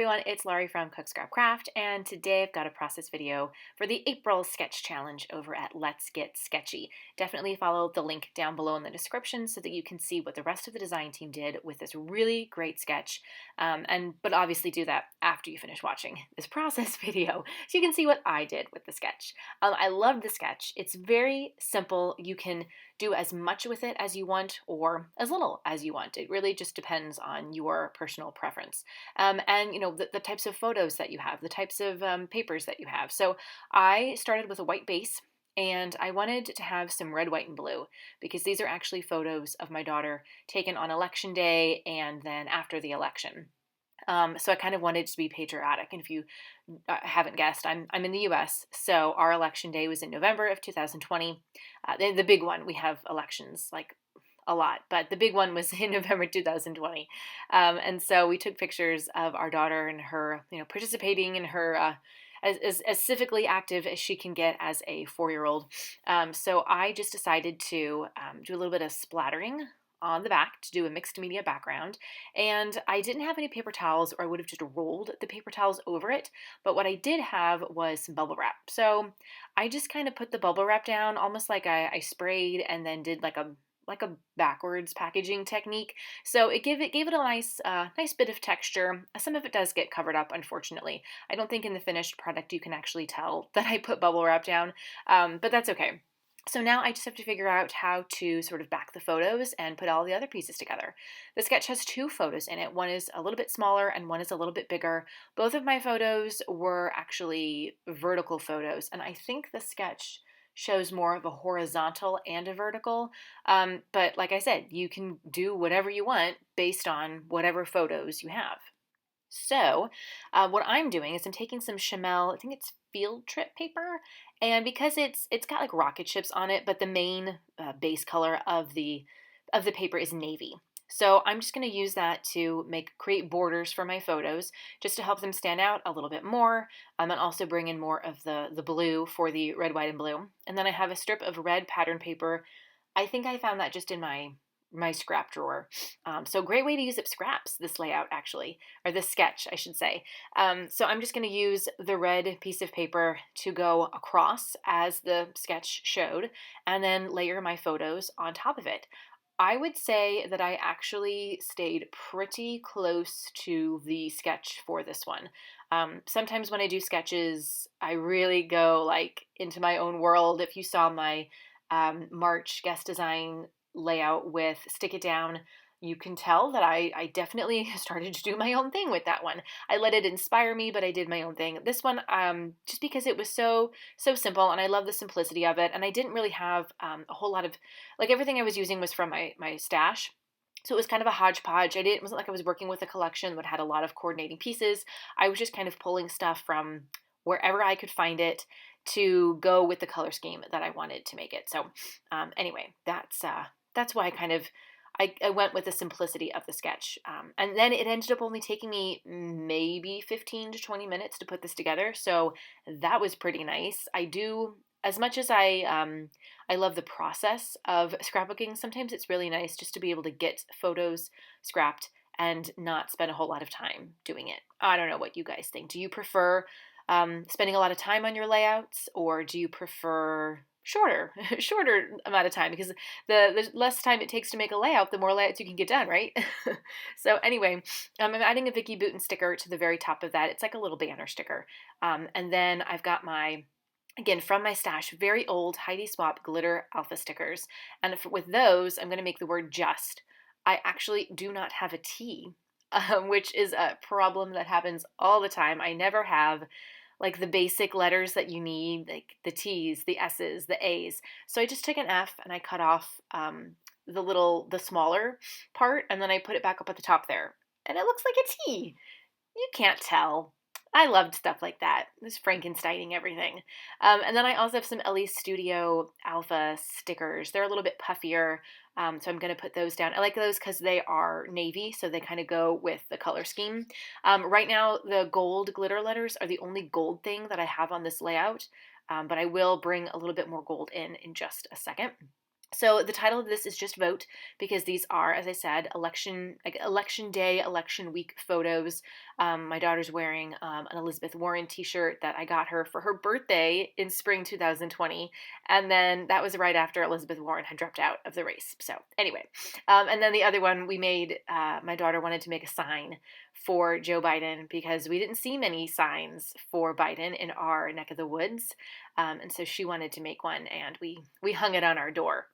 everyone, it's Laurie from Cook Scrap Craft, and today I've got a process video for the April Sketch Challenge over at Let's Get Sketchy. Definitely follow the link down below in the description so that you can see what the rest of the design team did with this really great sketch. But obviously do that after you finish watching this process video so you can see what I did with the sketch. I love the sketch. It's very simple. You can do as much with it as you want or as little as you want. It really just depends on your personal preference. And the types of photos that you have, the types of papers that you have. So I started with a white base and I wanted to have some red, white, and blue because these are actually photos of my daughter taken on election day and then after the election. So I kind of wanted to be patriotic. And if you haven't guessed, I'm in the U.S., so our election day was in November of 2020. The big one, we have elections like a lot, but the big one was in November 2020. And so we took pictures of our daughter and her, participating in her as civically active as she can get as a 4-year-old. So I just decided to do a little bit of splattering on the back to do a mixed media background. And I didn't have any paper towels or I would have just rolled the paper towels over it. But what I did have was some bubble wrap. So I just kind of put the bubble wrap down almost like I sprayed and then did like a backwards packaging technique. So it gave it a nice bit of texture. Some of it does get covered up, unfortunately. I don't think in the finished product you can actually tell that I put bubble wrap down, but that's okay. So now I just have to figure out how to sort of back the photos and put all the other pieces together. The sketch has 2 photos in it. One is a little bit smaller and one is a little bit bigger. Both of my photos were actually vertical photos, and I think the sketch shows more of a horizontal and a vertical. But like I said, you can do whatever you want based on whatever photos you have. So what I'm doing is I'm taking some Chamel, I think it's field trip paper, and because it's got like rocket ships on it, but the main base color of the paper is navy. So I'm just going to use that to create borders for my photos, just to help them stand out a little bit more, and also bring in more of the blue for the red, white, and blue. And then I have a strip of red pattern paper. I think I found that just in my scrap drawer. So great way to use up scraps, this layout actually, or this sketch, I should say. So I'm just going to use the red piece of paper to go across as the sketch showed, and then layer my photos on top of it. I would say that I actually stayed pretty close to the sketch for this one. Sometimes when I do sketches, I really go like into my own world. If you saw my March guest design layout with Stick It Down, you can tell that I definitely started to do my own thing with that one. I let it inspire me, but I did my own thing. This one, just because it was so simple, and I love the simplicity of it, and I didn't really have a whole lot of, like everything I was using was from my stash. So it was kind of a hodgepodge. It wasn't like I was working with a collection that had a lot of coordinating pieces. I was just kind of pulling stuff from wherever I could find it to go with the color scheme that I wanted to make it. So anyway, that's why I went with the simplicity of the sketch. And then it ended up only taking me maybe 15 to 20 minutes to put this together. So that was pretty nice. As much as I love the process of scrapbooking, sometimes it's really nice just to be able to get photos scrapped and not spend a whole lot of time doing it. I don't know what you guys think. Do you prefer spending a lot of time on your layouts, or do you prefer shorter amount of time? Because the less time it takes to make a layout, the more layouts you can get done, right? So anyway, I'm adding a Vicky Bouton sticker to the very top of that. It's like a little banner sticker. And then I've got again, from my stash, very old Heidi Swap glitter alpha stickers. And with those, I'm going to make the word just. I actually do not have a T, which is a problem that happens all the time. I never have like the basic letters that you need, like the T's, the S's, the A's. So I just took an F and I cut off the smaller part, and then I put it back up at the top there. And it looks like a T. You can't tell. I loved stuff like that. This Frankensteining everything. And then I also have some LE Studio Alpha stickers. They're a little bit puffier, so I'm going to put those down. I like those because they are navy, so they kind of go with the color scheme. Right now, the gold glitter letters are the only gold thing that I have on this layout, but I will bring a little bit more gold in just a second. So the title of this is just vote, because these are, as I said, election day, election week photos. My daughter's wearing an Elizabeth Warren T-shirt that I got her for her birthday in spring 2020, and then that was right after Elizabeth Warren had dropped out of the race. So anyway, and then the other one we made, my daughter wanted to make a sign for Joe Biden because we didn't see many signs for Biden in our neck of the woods. And so she wanted to make one, and we hung it on our door.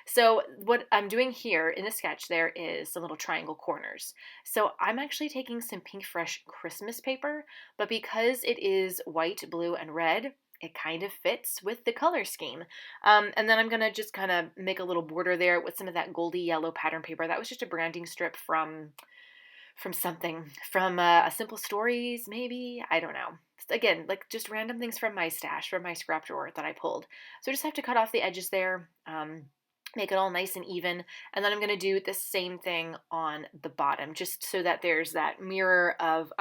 So what I'm doing here in the sketch, there is some little triangle corners. So I'm actually taking some Pink Fresh Christmas paper, but because it is white, blue, and red, it kind of fits with the color scheme. And then I'm going to just kind of make a little border there with some of that goldy yellow pattern paper. That was just a branding strip from something, from A Simple Stories, maybe? I don't know. Again, like just random things from my stash, from my scrap drawer that I pulled. So I just have to cut off the edges there, make it all nice and even. And then I'm going to do the same thing on the bottom, just so that there's that mirror of,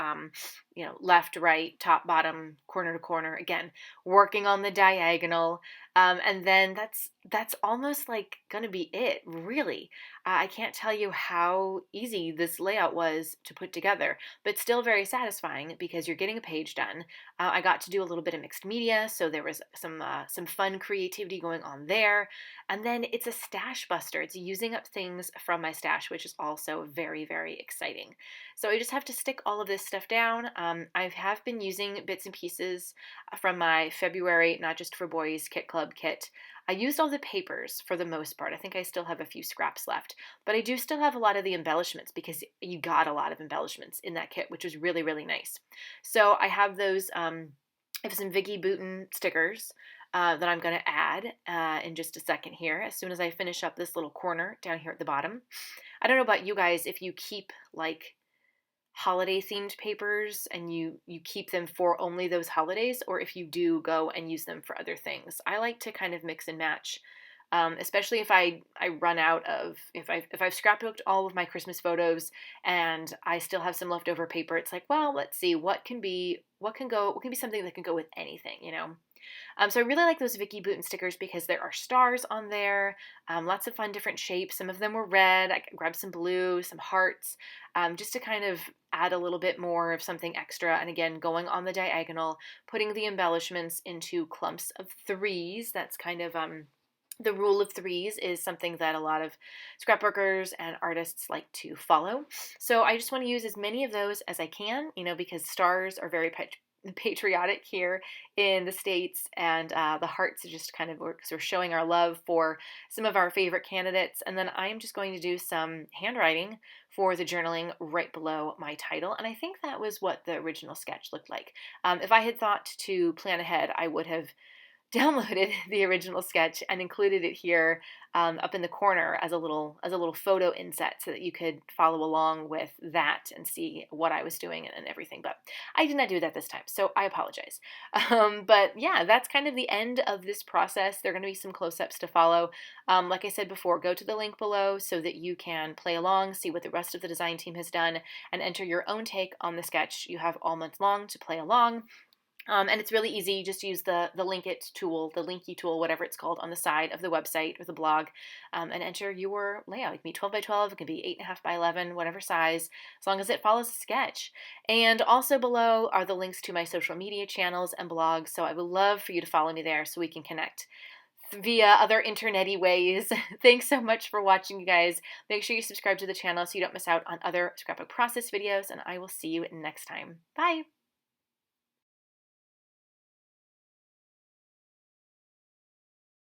left, right, top, bottom, corner to corner. Again, working on the diagonal. And then that's almost like going to be it, really. I can't tell you how easy this layout was to put together, but still very satisfying because you're getting a page done. I got to do a little bit of mixed media, so there was some fun creativity going on there. And then it's a stash buster. It's using up things from my stash, which is also very, very exciting. So I just have to stick all of this stuff down. I have been using bits and pieces from my February Not Just for Boys Kit Club kit. I used all the papers for the most part. I think I still have a few scraps left, but I do still have a lot of the embellishments because you got a lot of embellishments in that kit, which was really, really nice. So I have those, I have some Vicky Bouton stickers that I'm going to add in just a second here, as soon as I finish up this little corner down here at the bottom. I don't know about you guys, if you keep like holiday themed papers and you keep them for only those holidays, or if you do go and use them for other things. I like to kind of mix and match, especially if I run out of, if I've scrapbooked all of my Christmas photos and I still have some leftover paper. It's like, well, let's see what can be something that can go with anything, you know. So I really like those Vicky Bouton stickers because there are stars on there, lots of fun different shapes. Some of them were red. I grabbed some blue, some hearts, just to kind of add a little bit more of something extra. And again, going on the diagonal, putting the embellishments into clumps of threes. That's kind of the rule of threes is something that a lot of scrapbookers and artists like to follow. So I just want to use as many of those as I can, because stars are very patriotic here in the States, and the hearts are just kind of, because we're showing our love for some of our favorite candidates. And then I'm just going to do some handwriting for the journaling right below my title, and I think that was what the original sketch looked like. If I had thought to plan ahead, I would have downloaded the original sketch and included it here up in the corner as a little photo inset, so that you could follow along with that and see what I was doing and everything. But I did not do that this time, so I apologize. But yeah, that's kind of the end of this process. There are going to be some close-ups to follow. Like I said before, go to the link below so that you can play along, see what the rest of the design team has done, and enter your own take on the sketch. You have all month long to play along. And it's really easy. Just use the link it tool, the linky tool, whatever it's called, on the side of the website or the blog, and enter your layout. It can be 12 by 12, it can be 8.5 by 11, whatever size, as long as it follows the sketch. And also below are the links to my social media channels and blogs, so I would love for you to follow me there so we can connect via other internet-y ways. Thanks so much for watching, you guys. Make sure you subscribe to the channel so you don't miss out on other scrapbook process videos, and I will see you next time. Bye!